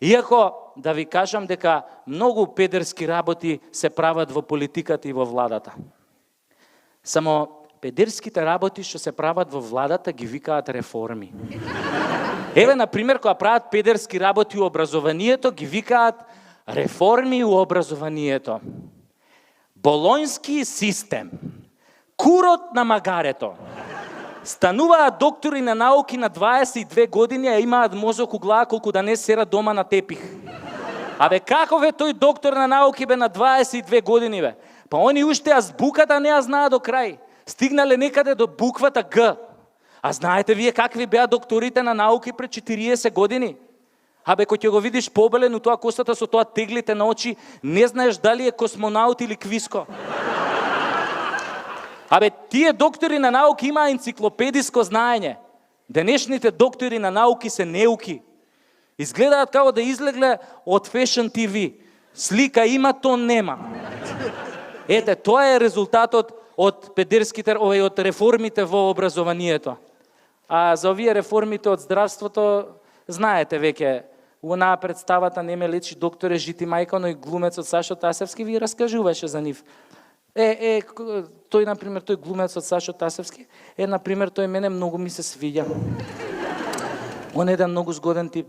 Иако, да ви кажам дека многу педерски работи се прават во политиката и во владата. Само педерските работи што се прават во владата ги викаат реформи. Еве, например, кога прават педерски работи у образованието, ги викаат реформи у образованието. Болонски систем. Курот на магарето. Стануваат доктори на науки на 22 години, а имаат мозок у глава колку да не сера дома на тепих. Абе, каков е тој доктор на науки бе на 22 години бе? Па они уште азбуката не ја знаат до крај. Стигнале некаде до буквата Г. А знаете вие какви беа докторите на науки пред 40 години? Абе, кој ќе го видиш побелен у тоа косата со тоа теглите на очи, не знаеш дали е космонаут или квиско. Абе, тие доктори на науки имаа енциклопедиско знаење. Денешните доктори на науки се неуки. Изгледаат како да излегле од Fashion TV. Слика има, то нема. Ете, тоа е резултатот од педерските, од реформите во образованието. А за овие реформите од здравството, знаете веќе, онаа представата Не ме лечи докторе, жити мајка, но и глумецот Сашо Тасевски ви раскажуваше за нив. Тој, например, тој глумецот Сашо Тасевски, например, тој мене многу ми се свиѓа. Он е еден многу згоден тип.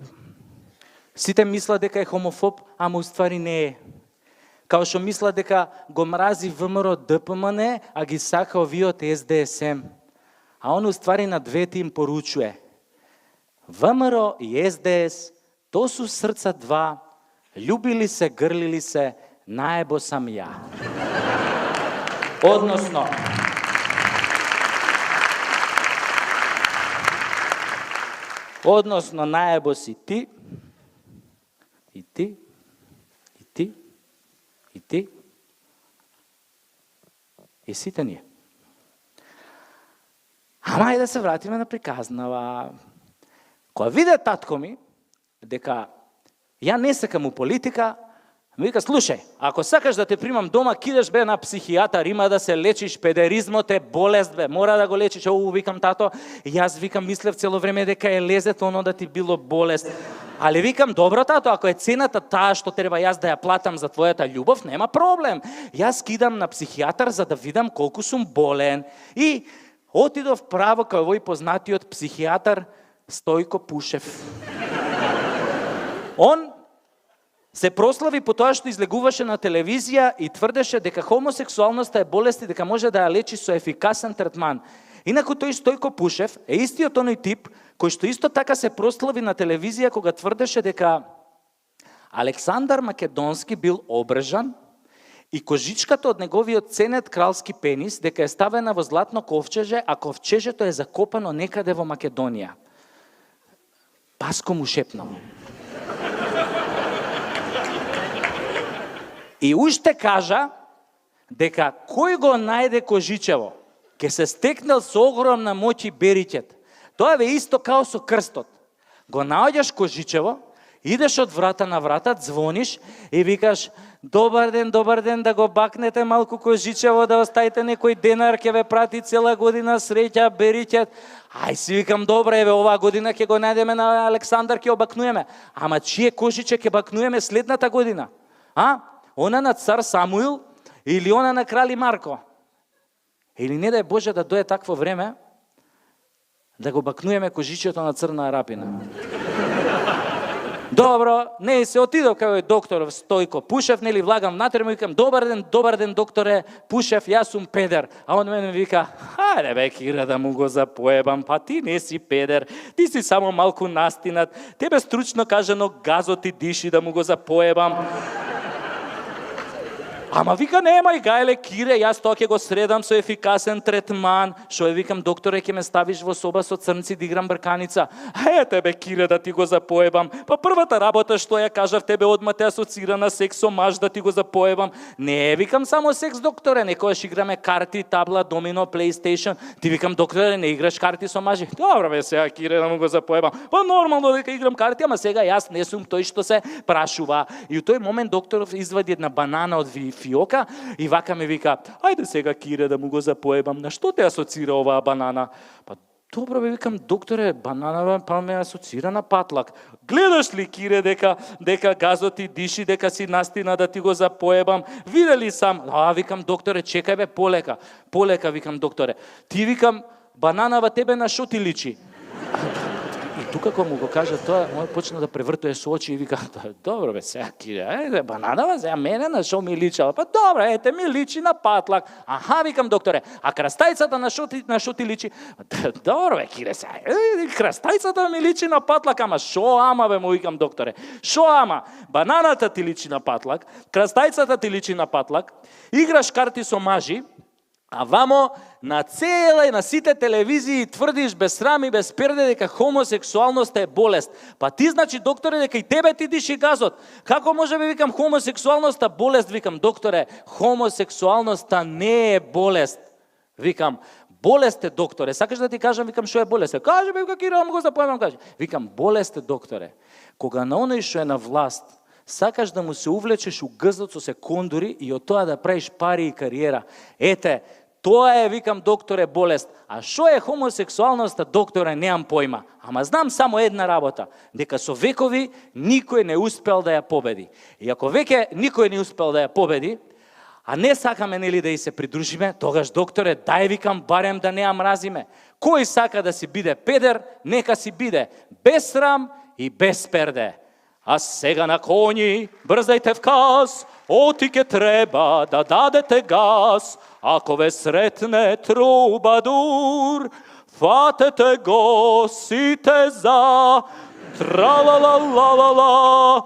Сите мислат дека е хомофоб, ама уствари не е. Као што мислат дека го мрази ВМРО ДПМН, а ги сака овие од СДСМ. А он уствари на двете им поручуе. ВМРО и СДС, то су срца два, љубили се, грлили се, наебо сам ја. Односно, наебо си ти, и ти, и ти, и ти, и сите ние. Ама и да се вратиме на приказнава. Кога виде татко ми, дека ја не сакам у политика, ми вика, слушај, ако сакаш да те примам дома, кидеш бе на психијатар, има да се лечиш, педеризмот е болест бе, мора да го лечиш. Викам, тато, јас викам, мислев цело време дека е лезет, оно да ти било болест. Али викам, добро тато, ако е цената таа што треба јас да ја платам за твојата љубов, нема проблем. Јас кидам на психијатар за да видам колку сум болен. И отидов право кај овој познатиот психијатар Стојко Пушев. Он се прослави по тоа што излегуваше на телевизија и тврдеше дека хомосексуалноста е болест и дека може да ја лечи со ефикасен третман. Инаку тој Стојко Пушев е истиот оној тип кој што исто така се прослави на телевизија кога тврдеше дека Александар Македонски бил обрежан и кожичката од неговиот ценет кралски пенис дека е ставена во златно ковчеже, а ковчежето е закопано некаде во Македонија. Паско му шепнал. И уште кажа дека кој го најде кожичево, ке се стекнал со огромна моќ и бериќет. Тоа е исто као со крстот. Го наоѓаш кожичево, идеш од врата на врата, звониш и викаш добар ден, да го бакнете малку кожичево, да оставите некој денар, ќе ве прати цела година, среќа, бериќет. Ај си викам, добре, еве, оваа година ќе го најдеме на Александар, ќе обакнуеме. Ама чие кожиче ќе бакнуеме следната година? Она на цар Самуил или она на крали Марко? Или не дај Боже да дое такво време да го бакнуеме кожичето на Црна Арапина. Добро, не се отидов кај доктор Стојко Пушев, нели влагам внатре, му викам, добар ден докторе Пушев, јас сум педер. А он мене вика, хајде бе Кира да му го запоебам, па ти не си педер, ти си само малку настинат, тебе стручно кажано газот ти диши да му го запоебам. Ама вика, немај гајле Кире, јас тоа ќе го средам со ефикасен третман. Шо е, викам, докторе, ќе ме ставиш во соба со црнци да играм брканица. Тебе Кире да ти го запоебам. Па првата работа што ја кажав тебе одма те асоцира на секс со маж да ти го запоебам. Не, викам, само секс, докторе, некојаш играме карти, табла, домино, PlayStation. Ти викам, докторе, не играш карти со мажи. Добро бе сега Кире да му го запоебам. Па нормално дека играм карти, ама сега јас не сум тој што се прашува. И у тој момент докторов извади една банана од фиока и вака ме вика, ајде сега Кире да му го запоебам, на што те асоцира оваа банана? Па Добро бе, викам, докторе, бананава па ме асоцира на патлак. Гледаш ли, Кире, дека газот ти диши, дека си настина да ти го запоебам? Видели сам? Викам, докторе, чекај бе, полека, викам, докторе. Ти, викам, бананава тебе на шо ти личи? И тука кога му го кажа тоа, мој почна да превртува со очи и вика, добро бе, сега, Кире, ајде, бананава, сега мене на шо ми личала? Па добро, ете, ми личи на патлак. Аха, викам, докторе, а крастајцата на шо ти личи? Добро бе, Кире, сега, крастајцата ми личи на патлак, ама шо ама бе, му викам, докторе? Шо ама? Бананата ти личи на патлак, крастајцата ти личи на патлак, играш карти со мажи, а вамо на цела и на сите телевизии тврдиш без срам и без перде дека хомосексуалноста е болест. Па ти, значи, докторе, дека и тебе ти диши газот. Како може би, викам, хомосексуалноста болест? Викам, докторе, хомосексуалноста не е болест. Викам, болест е, докторе. Сакаш да ти кажам, викам, шо е болест? Кажи бе, Кире, го запоемам, кажи. Викам, болест е, докторе. Кога на оној што е на власт, сакаш да му се увлечеш у гъзот со секондури и од тоа да правиш пари и кариера. Ете, тоа е, викам, докторе, болест. А шо е хомосексуалноста, докторе, неам појма. Ама знам само една работа, дека со векови никој не успел да ја победи. И ако веќе никој не успел да ја победи, а не сакаме, нели, да и се придружиме, тогаш, докторе, дај, викам, барем да не ја мразиме. Кој сака да си биде педер, нека си биде без срам и без перде. А сега на коњи, брзајте вказ, оти ке треба да дадете газ. Ако ве сретне трубадур, фатете го сите за тра-ла-ла-ла-ла-ла.